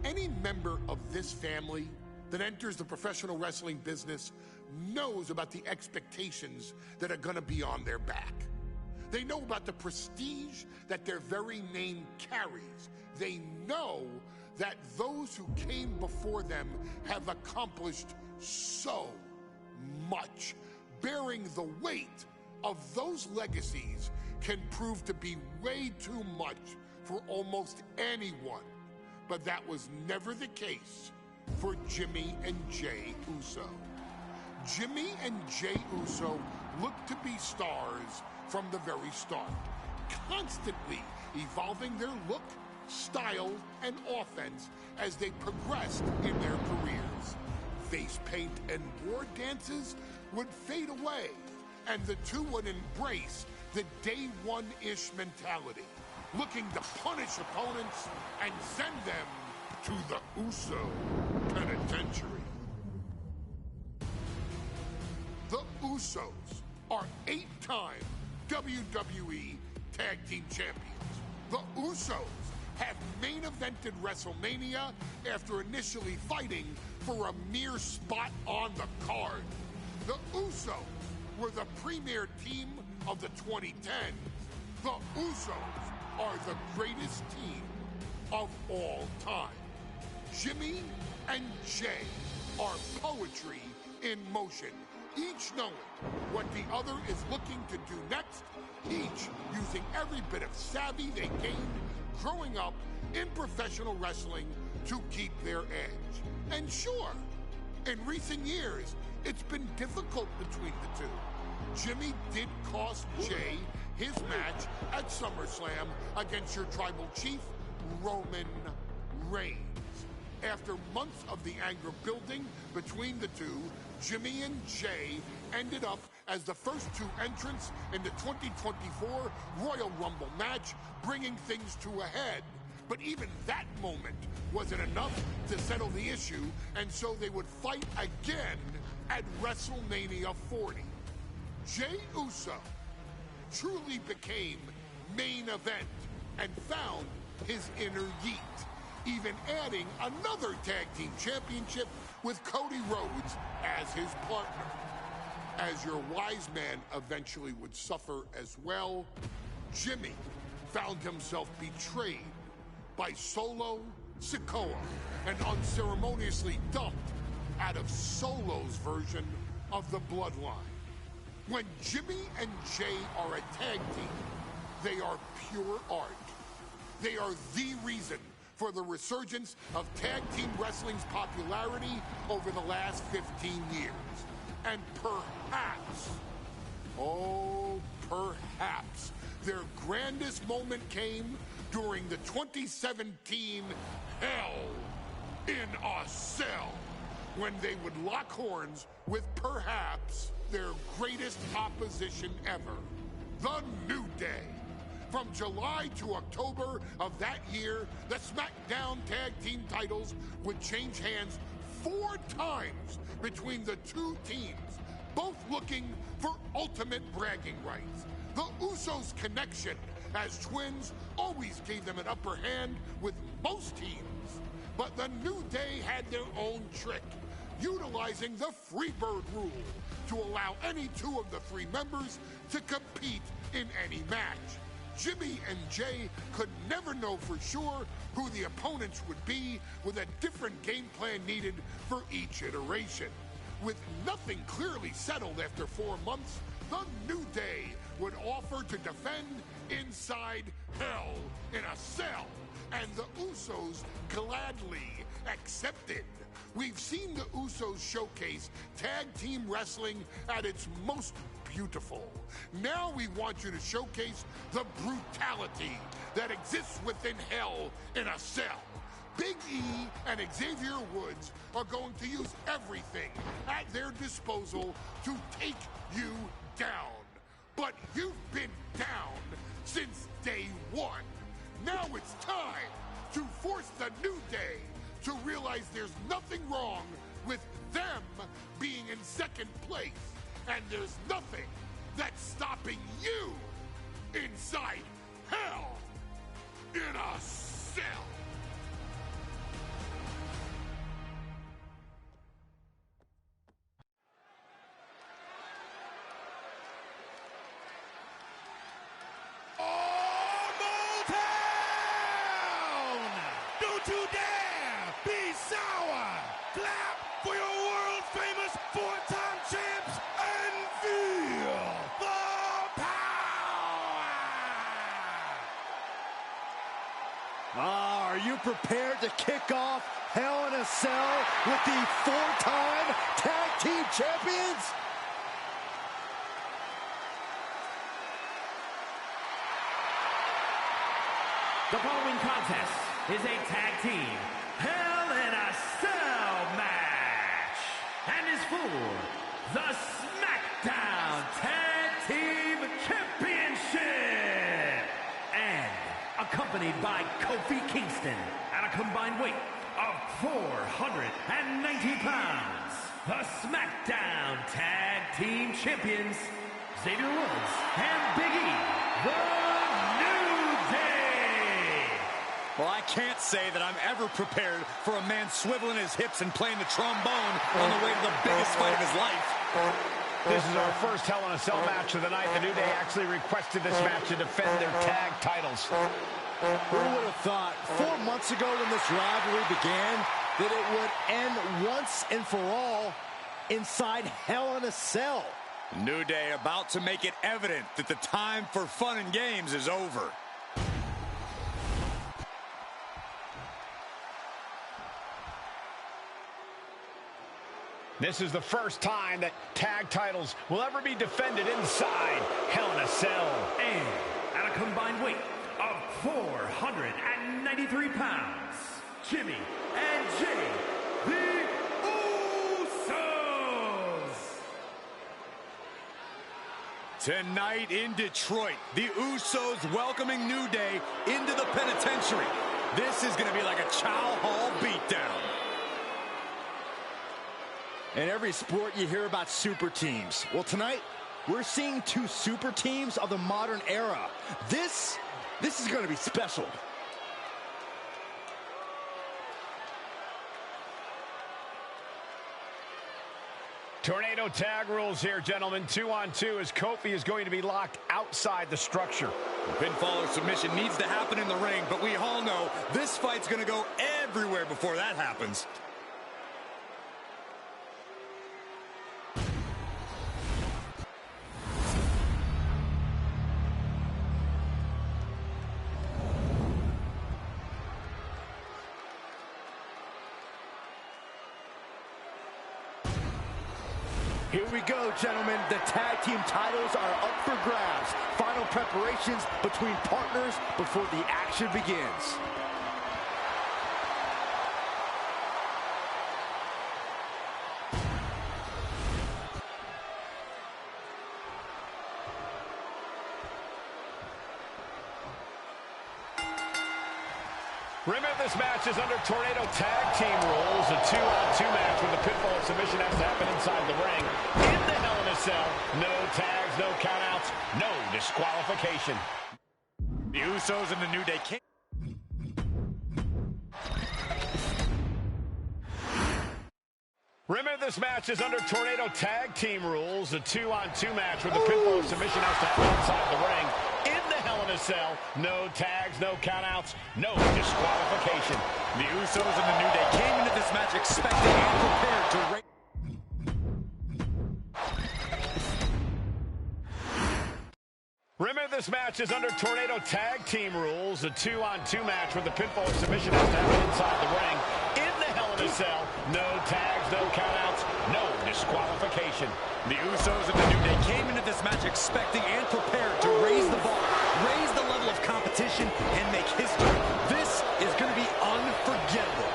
Any member of this family that enters the professional wrestling business knows about the expectations that are going to be on their back. They know about the prestige that their very name carries. They know that those who came before them have accomplished so much. Bearing the weight of those legacies can prove to be way too much for almost anyone. But that was never the case for Jimmy and Jey Uso. Jimmy and Jey Uso looked to be stars from the very start, constantly evolving their look, style, and offense as they progressed in their careers. Face paint and war dances would fade away, and the two would embrace the day one-ish mentality, looking to punish opponents and send them to the Uso penitentiary. The Usos are 8-time WWE Tag Team Champions. The Usos have main evented WrestleMania after initially fighting for a mere spot on the card. The Usos were the premier team of the 2010s. The Usos are the greatest team of all time. Jimmy and Jey are poetry in motion, each knowing what the other is looking to do next, each using every bit of savvy they gained growing up in professional wrestling to keep their edge. And sure, in recent years, it's been difficult between the two. Jimmy did cost Jey his match at SummerSlam against your tribal chief, Roman Reigns. After months of the anger building between the two, Jimmy and Jey ended up as the first two entrants in the 2024 Royal Rumble match, bringing things to a head. But even that moment wasn't enough to settle the issue, and so they would fight again at WrestleMania 40. Jey Uso truly became main event and found his inner yeet, even adding another tag team championship with Cody Rhodes as his partner. As your wise man eventually would suffer as well, Jimmy found himself betrayed by Solo Sikoa and unceremoniously dumped out of Solo's version of the Bloodline. When Jimmy and Jey are a tag team, they are pure art. They are the reason for the resurgence of tag team wrestling's popularity over the last 15 years. And perhaps, oh, perhaps, their grandest moment came during the 2017 Hell in a Cell, when they would lock horns with perhaps their greatest opposition ever, The New Day. From July to October of that year, the SmackDown Tag Team titles would change hands 4 times between the two teams, both looking for ultimate bragging rights. The Usos' connection as twins always gave them an upper hand with most teams. But the New Day had their own trick, utilizing the Freebird rule to allow any 2 of the 3 members to compete in any match. Jimmy and Jey could never know for sure who the opponents would be, with a different game plan needed for each iteration. With nothing clearly settled after 4 months, the New Day would offer to defend inside Hell in a Cell, and the Usos gladly accepted. We've seen the Usos showcase tag team wrestling at its most beautiful. Now we want you to showcase the brutality that exists within Hell in a Cell. Big E and Xavier Woods are going to use everything at their disposal to take you down. But you've been down since day one. Now it's time to force the New Day to realize there's nothing wrong with them being in second place, and there's nothing that's stopping you inside Hell in a Cell. Don't you dare be sour. Clap for your world-famous four-time champs and feel the power. Are you prepared to kick off Hell in a Cell with the four-time tag team champions? The following contest is a tag team Hell in a Cell match and is for the SmackDown Tag Team Championship and accompanied by Kofi Kingston at a combined weight of 490 pounds. The SmackDown Tag Team Champions, Xavier Woods and Big E, the New Day. Well, I can't say that I'm ever prepared for a man swiveling his hips and playing the trombone on the way to the biggest fight of his life. This is our first Hell in a Cell match of the night. The New Day actually requested this match to defend their tag titles. Who would have thought 4 months ago when this rivalry began that it would end once and for all inside Hell in a Cell? New Day about to make it evident that the time for fun and games is over. This is the first time that tag titles will ever be defended inside Hell in a Cell. And at a combined weight of 493 pounds, Jimmy and Jay, the Usos. Tonight in Detroit, the Usos welcoming New Day into the penitentiary. This is going to be like a Chow Hall beatdown. In every sport, you hear about super teams. Well, tonight, we're seeing two super teams of the modern era. This is going to be special. Tornado tag rules here, gentlemen. 2-on-2 as Kofi is going to be locked outside the structure. The pinfall or submission needs to happen in the ring, but we all know this fight's going to go everywhere before that happens. Here we go, gentlemen. The tag team titles are up for grabs. Final preparations between partners before the action begins. Remember, this match is under Tornado tag team rules. A 2-on-2 match with a pinfall or submission has to happen inside the ring. In the Hell in a Cell, no tags, no countouts, no disqualification. The Usos and the New Day can't. Remember, this match is under Tornado tag team rules. A 2-on-2 match with a pinfall or submission has to happen inside the ring. In the Hell in a Cell, no tags, no countouts, no disqualification. The Usos and the New Day came into this match expecting and prepared to raise. Remember, this match is under Tornado tag team rules. A 2-on-2 match with a pinfall or submission has to happen inside the ring. In the Hell in a Cell, no tags, no countouts, no disqualification. The Usos and the New Day came into this match expecting and prepared to raise the bar, raise the level of competition, and make history. This is going to be unforgettable.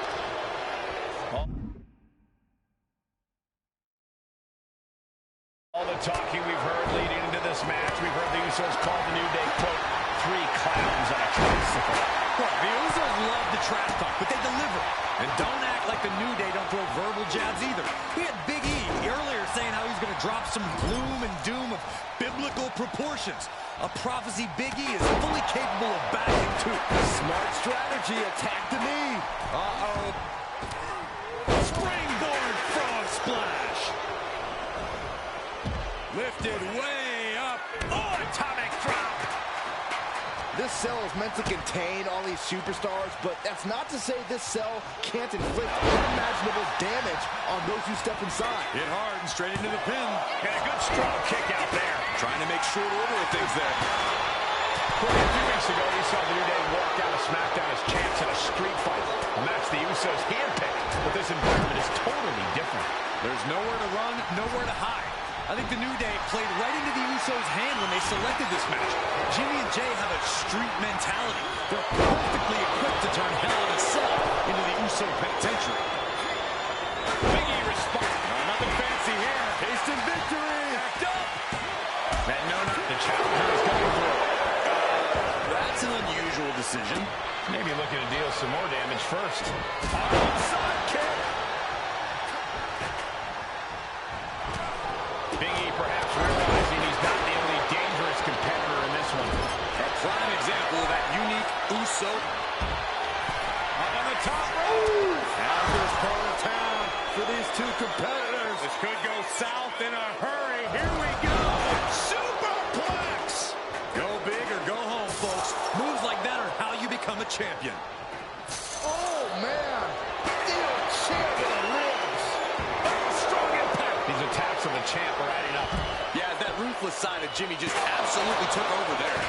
All the talking we've heard leading into this match, we've heard the Usos call the New Day, quote, 3 clowns on a tricycle. Well, the Usos love the trash talk, but they deliver. And don't act like the New Day don't throw verbal jabs either. We had Big E earlier saying how he's going to drop some gloom and doom of biblical proportions. A prophecy Big E is fully capable of backing too. Smart strategy. Attack the knee. Uh-oh. Springboard frog splash. Lifted way up. Oh, atomic drop. This this cell is meant to contain all these superstars, but that's not to say this cell can't inflict unimaginable damage on those who step inside. Hit hard and straight into the pin. And a good strong kick out there. Trying to make short order of things there. Well, a few weeks ago, we saw the New Day walk out of SmackDown as champs in a street fight. A match the Usos handpicked, but this environment is totally different. There's nowhere to run, nowhere to hide. I think the New Day played right into the Usos' hand when they selected this match. Jimmy and Jay have a street mentality. They're perfectly equipped to turn Hell in a Cell into the Uso penitentiary. Big E responds. Nothing fancy here. Instant victory. Backed up. And no, the challenger is coming through. That's an unusual decision. Maybe looking to deal some more damage first. Onside kick. Big E perhaps realizing he's not the only dangerous competitor in this one. A prime example of that unique Uso. Up on the top rope. Fastest part of town for these two competitors. This could go south in a hurry. Here we go. Superplex. Go big or go home, folks. Moves like that are how you become a champion. Oh, man. Steel chair to the ribs. Strong impact. These attacks on the champ are adding up. Yeah, that ruthless side of Jimmy just absolutely took over there.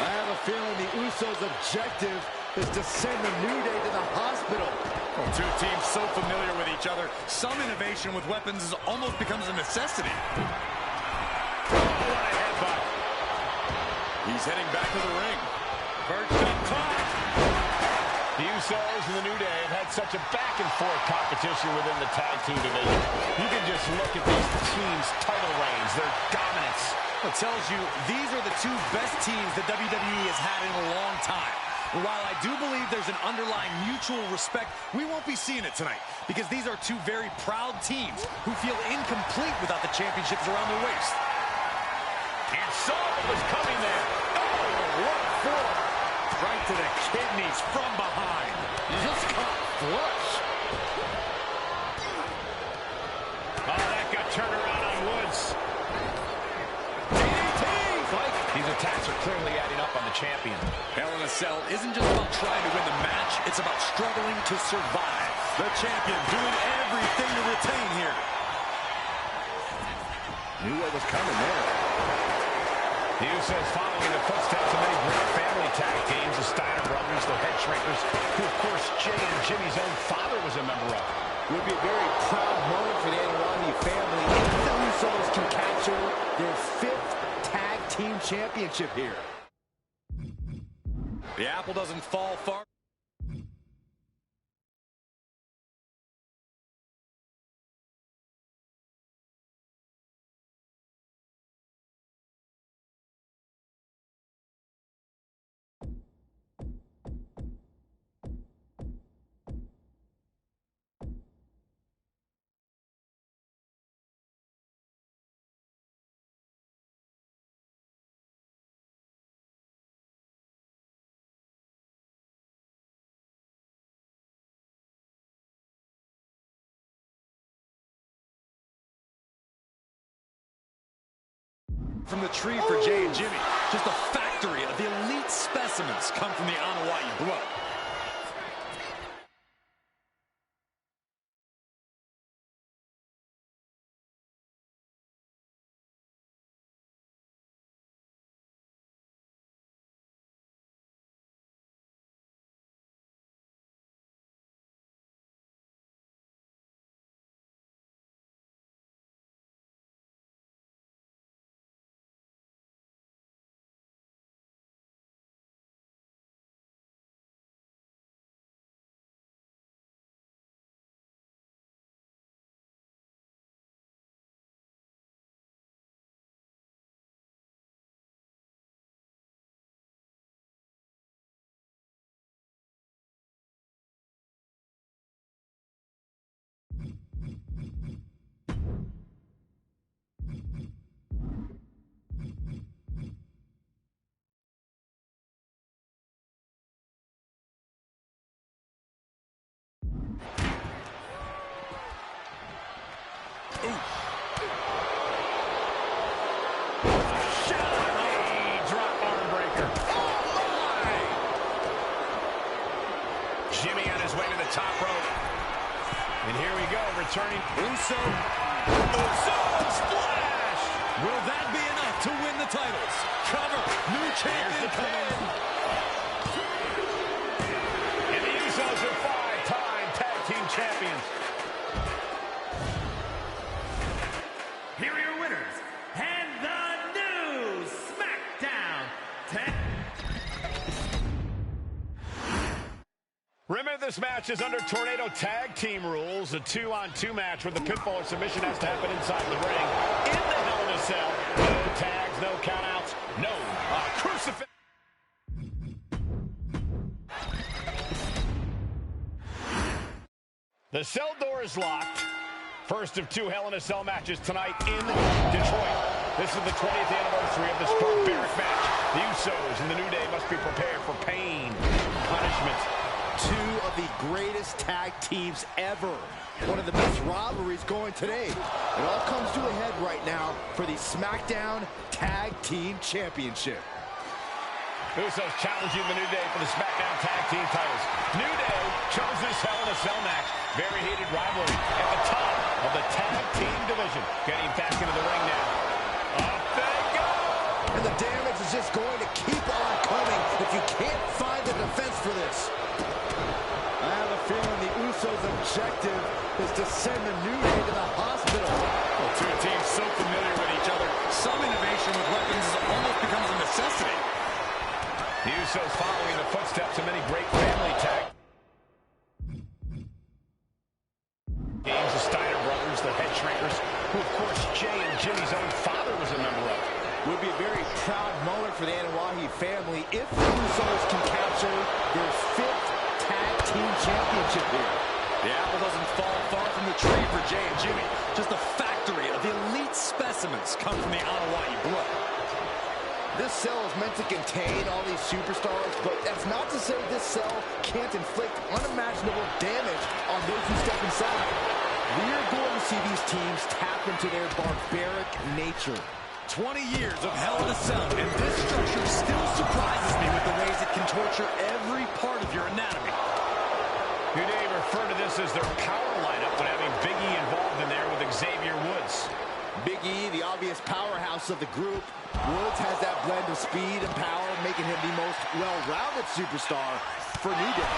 I have a feeling the Usos' objective is to send the New Day to the hospital. Well, two teams so familiar with each other, some innovation with weapons almost becomes a necessity. Oh, what a headbutt. He's heading back to the ring. Perched up top. The Usos and the New Day have had such a back-and-forth competition within the tag team division. You can just look at these teams' title reigns, their dominance. It tells you these are the two best teams that WWE has had in a long time. And while I do believe there's an underlying mutual respect, we won't be seeing it tonight because these are two very proud teams who feel incomplete without the championships around their waist. And saw what was coming there. Oh, what for? Right to the kidneys from behind. Just caught flush. Oh, that got turned around on Woods. These attacks are clearly adding up on the champion. Hell in a Cell isn't just about trying to win the match, it's about struggling to survive. The champion doing everything to retain here. Knew what was coming there. The Usos following the footsteps of many great family tag teams, the Steiner brothers, the Head Shrinkers, who of course Jay and Jimmy's own father was a member of. It would be a very proud moment for the Anarani family if the Usos can capture their 5th tag team championship here. The apple doesn't fall far. From the tree for Jay and Jimmy. Just a factory of the elite specimens come from the Anoa'i blood. Jimmy on his way to the top rope. And here we go, returning. Usos splash! Will that be enough to win the titles? Cover. New champion coming. And the Usos are 5-time tag team champions. Here are your winners, and the new SmackDown Tag. Remember, this match is under Tornado Tag Team rules. A 2-on-2 match where the pinfall or submission has to happen inside the ring. In the Hell in a Cell. No tags, no countouts, no crucifix. The cell door is locked. First of 2 Hell in a Cell matches tonight in Detroit. This is the 20th anniversary of this barbaric match. The Usos and the New Day must be prepared for pain, punishment. 2 of the greatest tag teams ever. One of the best rivalries going today. It all comes to a head right now for the SmackDown Tag Team Championship. Usos challenging the New Day for the SmackDown Tag Team titles. New Day chose this Hell in a Cell match. Very heated rivalry at the top of the Tag Team division. Getting back into the ring now. Up they go! And the damage is just going to keep on coming if you can't find the defense for this. I have a feeling the Usos' objective is to send the New Day to the hospital. Well, 2 teams so familiar with each other, some innovation with weapons almost becomes a necessity. The Usos following the footsteps of many great family tag games. The Steiner brothers, the head shrinkers, who of course Jay and Jimmy's own father was a member of. Would be a very proud moment for the Anoa'i family if the Usos can capture their 5th Tag Team Championship here. The apple doesn't fall far from the tree for Jay and Jimmy. Just a factory of elite specimens come from the Anoa'i blood. This cell is meant to contain all these superstars, but that's not to say this cell can't inflict unimaginable damage on those who step inside. We are going to see these teams tap into their barbaric nature. 20 years of Hell in a Cell, and this structure still surprises me with the ways it can torture every part of your anatomy. New Day refer to this as their power lineup when having Big E involved in there with Xavier Woods. Big E, the obvious powerhouse of the group. Woods has that blend of speed and power, making him the most well-rounded superstar for New Day.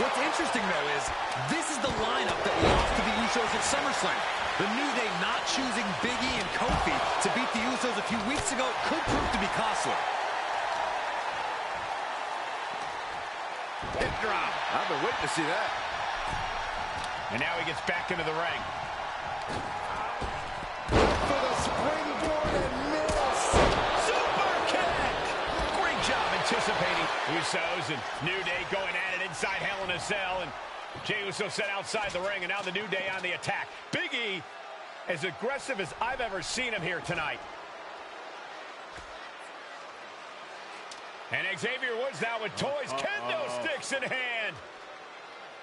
What's interesting, though, is this is the lineup that lost to the Usos at SummerSlam. The New Day not choosing Big E and Kofi to beat the Usos a few weeks ago could prove to be costly. Hip drop. I've been waiting to see that. And now he gets back into the ring. For the springboard and miss. Super kick! Great job anticipating. Usos and New Day going at it inside Hell in a Cell. And Jey Uso set outside the ring, and now the New Day on the attack. Big E, as aggressive as I've ever seen him here tonight. And Xavier Woods now with toys, kendo sticks in hand.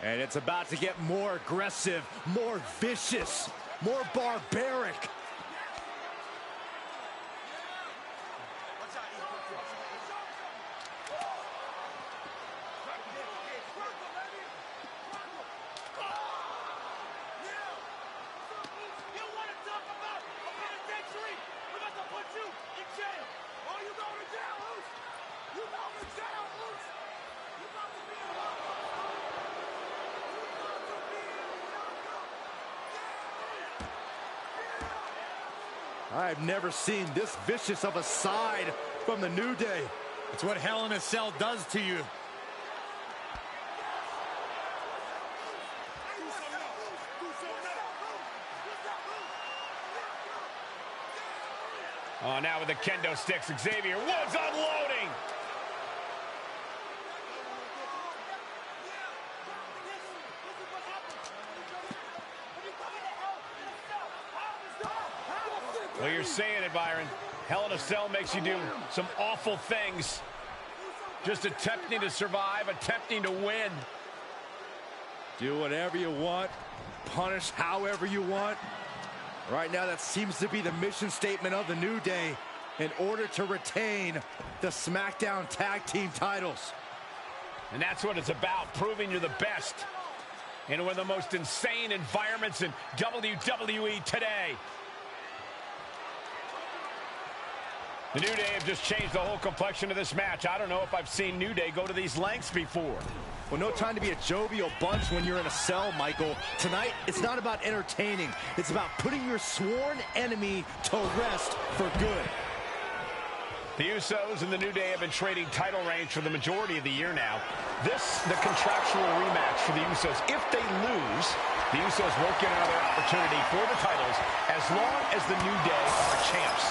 And it's about to get more aggressive, more vicious, more barbaric. I've never seen this vicious of a side from the New Day. It's what Hell in a Cell does to you. Oh, now with the kendo sticks, Xavier Woods unloading. Well, you're saying it, Byron. Hell in a Cell makes you do some awful things. Just attempting to survive, attempting to win. Do whatever you want, punish however you want. Right now, that seems to be the mission statement of the New Day in order to retain the SmackDown Tag Team titles. And that's what it's about, proving you're the best in one of the most insane environments in WWE today. The New Day have just changed the whole complexion of this match. I don't know if I've seen New Day go to these lengths before. Well, no time to be a jovial bunch when you're in a cell, Michael. Tonight, it's not about entertaining. It's about putting your sworn enemy to rest for good. The Usos and the New Day have been trading title reigns for the majority of the year now. This, the contractual rematch for the Usos. If they lose, the Usos won't get another opportunity for the titles as long as the New Day are champs.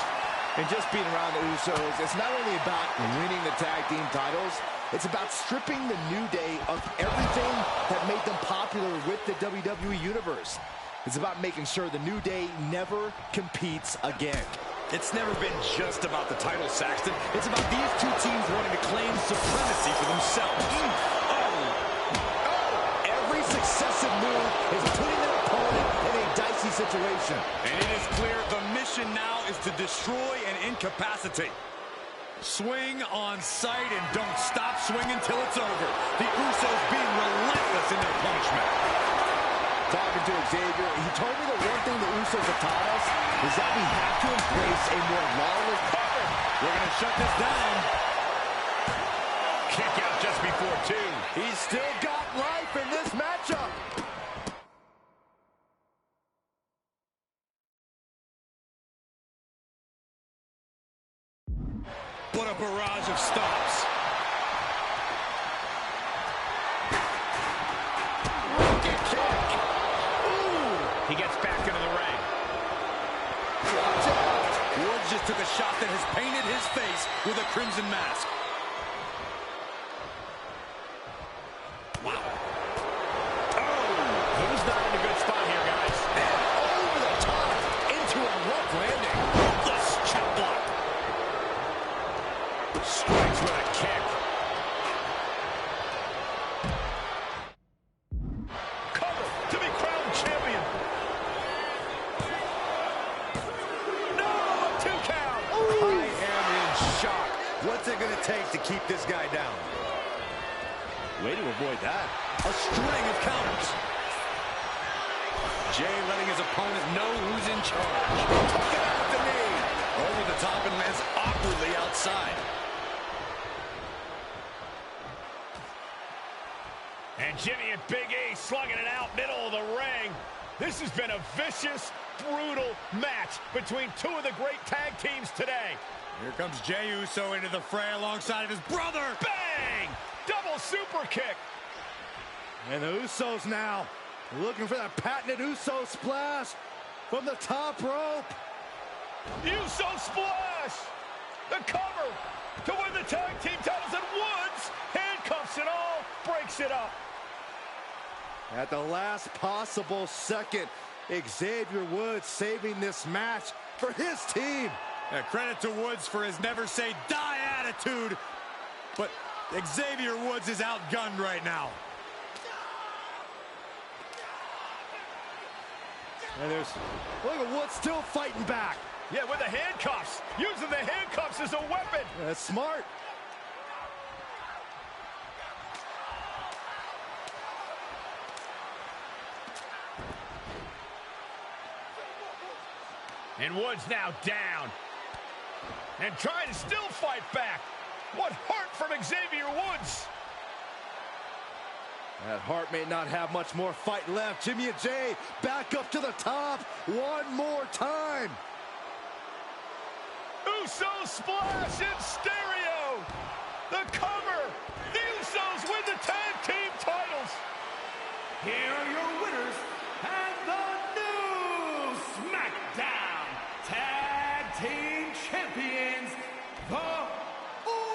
And just being around the Usos, it's not only about winning the tag team titles, it's about stripping the New Day of everything that made them popular with the WWE Universe. It's about making sure the New Day never competes again. It's never been just about the title, Saxton. It's about these two teams wanting to claim supremacy for themselves. Every successive move is putting their opponent in a dicey situation. And it is clear the mission now is to destroy and incapacitate. Swing on sight and don't stop swinging till it's over. The Usos being relentless in their punishment. Talking to Xavier, he told me the one thing the Usos have taught us is that we have to embrace a more lawless cover. We're going to shut this down. Kick out just before 2. He's still got life in this matchup. What a barrage of stops. He gets back into the ring. Watch out. Woods just took a shot that has painted his face with a crimson mask. Wow. Oh, he's not in a good spot here, guys. And over the top into a rough landing. The chop block. Strikes with a kick. Cover to be crowned champion. No, a 2 count. I am in shock. What's it going to take to keep this guy down? Way to avoid that. A string of counters. Jay letting his opponent know who's in charge. Took it out the knee. Over the top and lands awkwardly outside. And Jimmy and Big E slugging it out middle of the ring. This has been a vicious, brutal match between two of the great tag teams today. Here comes Jey Uso into the fray alongside of his brother. Bang! Double super kick. And the Usos now looking for that patented Uso splash from the top rope. Uso splash. The cover to win the tag team titles, and Woods handcuffs it all, breaks it up. At the last possible second, Xavier Woods saving this match for his team. Credit to Woods for his never say die attitude, but Xavier Woods is outgunned right now. And look at Woods still fighting back. Yeah, with the handcuffs. Using the handcuffs as a weapon. That's smart. And Woods now down. And trying to still fight back. What heart from Xavier Woods. That Hart may not have much more fight left. Jimmy and Jay back up to the top one more time. Uso splash in stereo. The cover. The Usos win the tag team titles. Here are your winners and the new SmackDown Tag Team Champions, the Usos.